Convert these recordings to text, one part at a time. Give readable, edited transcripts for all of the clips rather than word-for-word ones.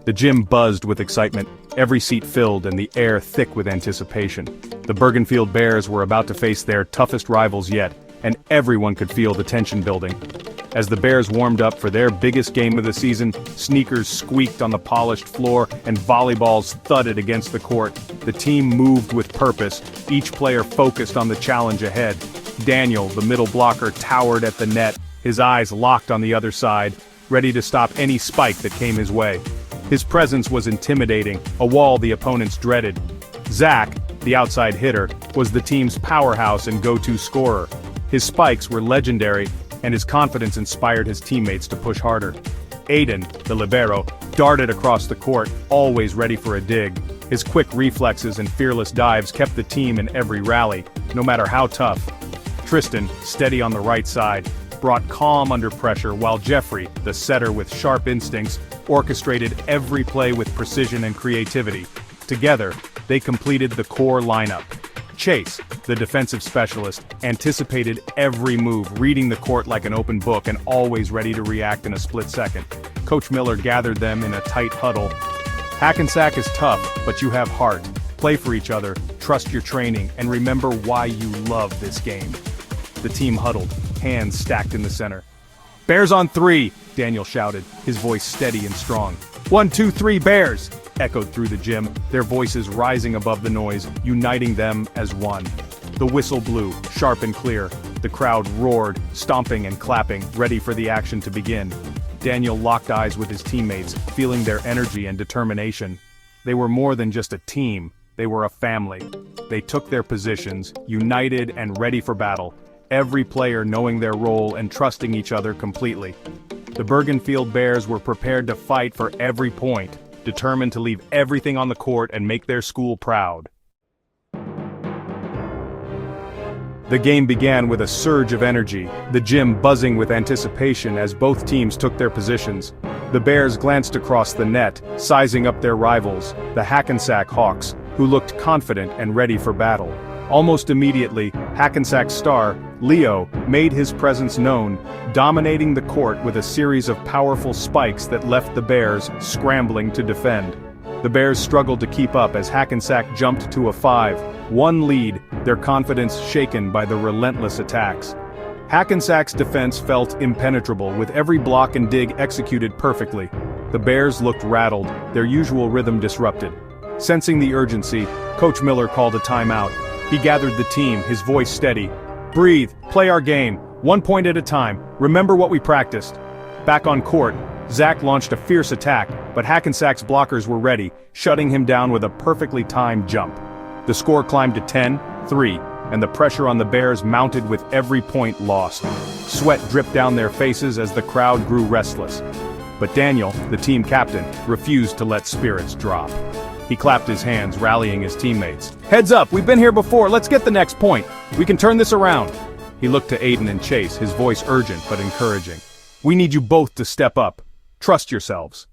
The gym buzzed with excitement, every seat filled and the air thick with anticipation. The Bergenfield Bears were about to face their toughest rivals yet, and everyone could feel the tension building. As the Bears warmed up for their biggest game of the season, sneakers squeaked on the polished floor and volleyballs thudded against the court. The team moved with purpose, each player focused on the challenge ahead. Daniel, the middle blocker, towered at the net, his eyes locked on the other side, ready to stop any spike that came his way. His presence was intimidating, a wall the opponents dreaded. Zach, the outside hitter, was the team's powerhouse and go-to scorer. His spikes were legendary, and his confidence inspired his teammates to push harder. Aiden, the libero, darted across the court, always ready for a dig. His quick reflexes and fearless dives kept the team in every rally, no matter how tough. Tristan, steady on the right side, brought calm under pressure, while Jeffrey, the setter with sharp instincts, orchestrated every play with precision and creativity. Together, they completed the core lineup. Chase, the defensive specialist, anticipated every move, reading the court like an open book and always ready to react in a split second. Coach Miller gathered them in a tight huddle. Hackensack is tough, but you have heart. Play for each other, trust your training, and remember why you love this game. The team huddled, hands stacked in the center. "Bears on three!" Daniel shouted, his voice steady and strong. "1, 2, 3, Bears!" echoed through the gym, their voices rising above the noise, uniting them as one. The whistle blew, sharp and clear. The crowd roared, stomping and clapping, ready for the action to begin. Daniel locked eyes with his teammates, feeling their energy and determination. They were more than just a team, they were a family. They took their positions, united and ready for battle, every player knowing their role and trusting each other completely. The Bergenfield Bears were prepared to fight for every point, determined to leave everything on the court and make their school proud. The game began with a surge of energy, the gym buzzing with anticipation as both teams took their positions. The Bears glanced across the net, sizing up their rivals, the Hackensack Hawks, who looked confident and ready for battle. Almost immediately, Hackensack's star, Leo, made his presence known, dominating the court with a series of powerful spikes that left the Bears scrambling to defend. The Bears struggled to keep up as Hackensack jumped to a 5-1 lead, their confidence shaken by the relentless attacks. Hackensack's defense felt impenetrable, with every block and dig executed perfectly. The Bears looked rattled, their usual rhythm disrupted. Sensing the urgency, Coach Miller called a timeout. He gathered the team, his voice steady. "Breathe, play our game, 1 point at a time, remember what we practiced." Back on court, Zach launched a fierce attack, but Hackensack's blockers were ready, shutting him down with a perfectly timed jump. The score climbed to 10-3, and the pressure on the Bears mounted with every point lost. Sweat dripped down their faces as the crowd grew restless. But Daniel, the team captain, refused to let spirits drop. He clapped his hands, rallying his teammates. "Heads up, we've been here before, let's get the next point. We can turn this around." He looked to Aiden and Chase, his voice urgent but encouraging. "We need you both to step up. Trust yourselves."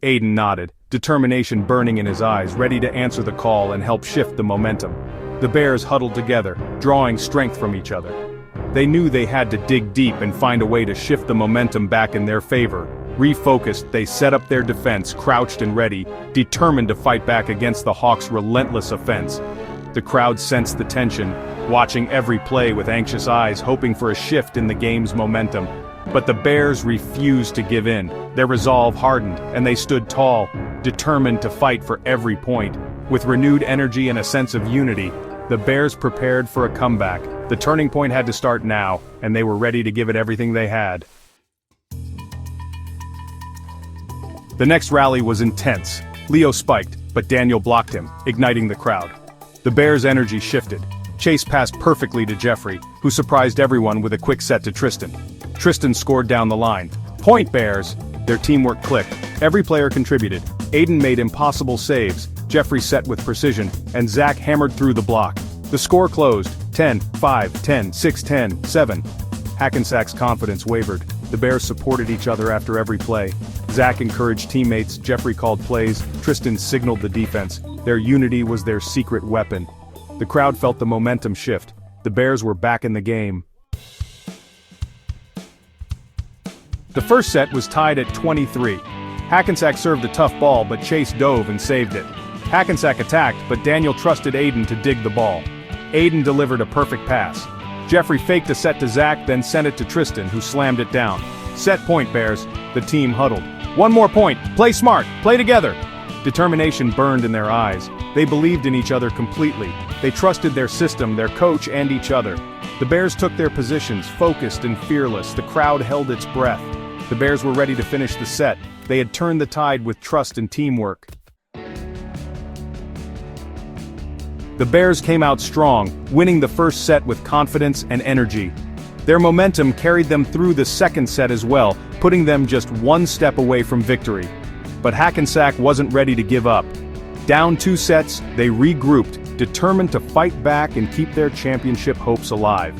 Aiden nodded, determination burning in his eyes, ready to answer the call and help shift the momentum. The Bears huddled together, drawing strength from each other. They knew they had to dig deep and find a way to shift the momentum back in their favor. Refocused, they set up their defense, crouched and ready, determined to fight back against the Hawks' relentless offense. The crowd sensed the tension, watching every play with anxious eyes, hoping for a shift in the game's momentum. But the Bears refused to give in. Their resolve hardened, and they stood tall, determined to fight for every point. With renewed energy and a sense of unity, the Bears prepared for a comeback. The turning point had to start now, and they were ready to give it everything they had. The next rally was intense. Leo spiked, but Daniel blocked him, igniting the crowd. The Bears' energy shifted. Chase passed perfectly to Jeffrey, who surprised everyone with a quick set to Tristan. Tristan scored down the line. "Point, Bears!" Their teamwork clicked. Every player contributed. Aiden made impossible saves, Jeffrey set with precision, and Zach hammered through the block. The score closed, 10-5, 10-6, 10-7. Hackensack's confidence wavered. The Bears supported each other after every play. Zach encouraged teammates, Jeffrey called plays, Tristan signaled the defense. Their unity was their secret weapon. The crowd felt the momentum shift. The Bears were back in the game. The first set was tied at 23. Hackensack served a tough ball, but Chase dove and saved it. Hackensack attacked, but Daniel trusted Aiden to dig the ball. Aiden delivered a perfect pass. Jeffrey faked a set to Zach, then sent it to Tristan, who slammed it down. Set point, Bears. The team huddled. One more point. Play smart. Play together. Determination burned in their eyes. They believed in each other completely. They trusted their system, their coach, and each other. The Bears took their positions, focused and fearless. The crowd held its breath. The Bears were ready to finish the set. They had turned the tide with trust and teamwork. The Bears came out strong, winning the first set with confidence and energy. Their momentum carried them through the second set as well, putting them just one step away from victory. But Hackensack wasn't ready to give up. Down 2 sets, they regrouped, determined to fight back and keep their championship hopes alive.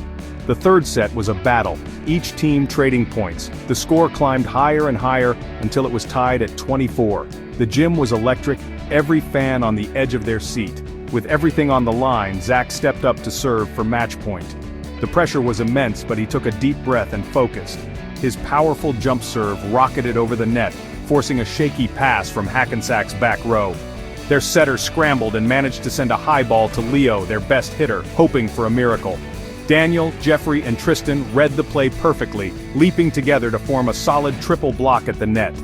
The third set was a battle, each team trading points. The score climbed higher and higher until it was tied at 24. The gym was electric, every fan on the edge of their seat. With everything on the line, Zach stepped up to serve for match point. The pressure was immense, but he took a deep breath and focused. His powerful jump serve rocketed over the net, forcing a shaky pass from Hackensack's back row. Their setter scrambled and managed to send a high ball to Leo, their best hitter, hoping for a miracle. Daniel, Jeffrey, and Tristan read the play perfectly, leaping together to form a solid triple block at the net.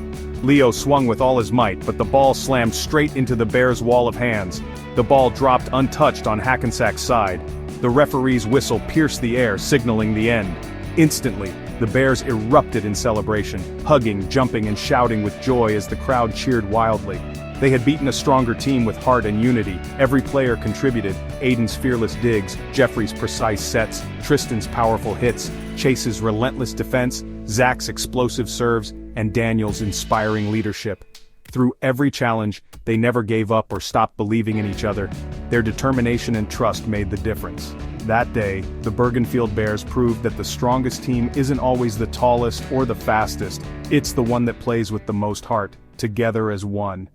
Leo swung with all his might, but the ball slammed straight into the Bears' wall of hands. The ball dropped untouched on Hackensack's side. The referee's whistle pierced the air, signaling the end. Instantly, the Bears erupted in celebration, hugging, jumping, and shouting with joy as the crowd cheered wildly. They had beaten a stronger team with heart and unity. Every player contributed: Aiden's fearless digs, Jeffrey's precise sets, Tristan's powerful hits, Chase's relentless defense, Zach's explosive serves, and Daniel's inspiring leadership. Through every challenge, they never gave up or stopped believing in each other. Their determination and trust made the difference. That day, the Bergenfield Bears proved that the strongest team isn't always the tallest or the fastest. It's the one that plays with the most heart, together as one.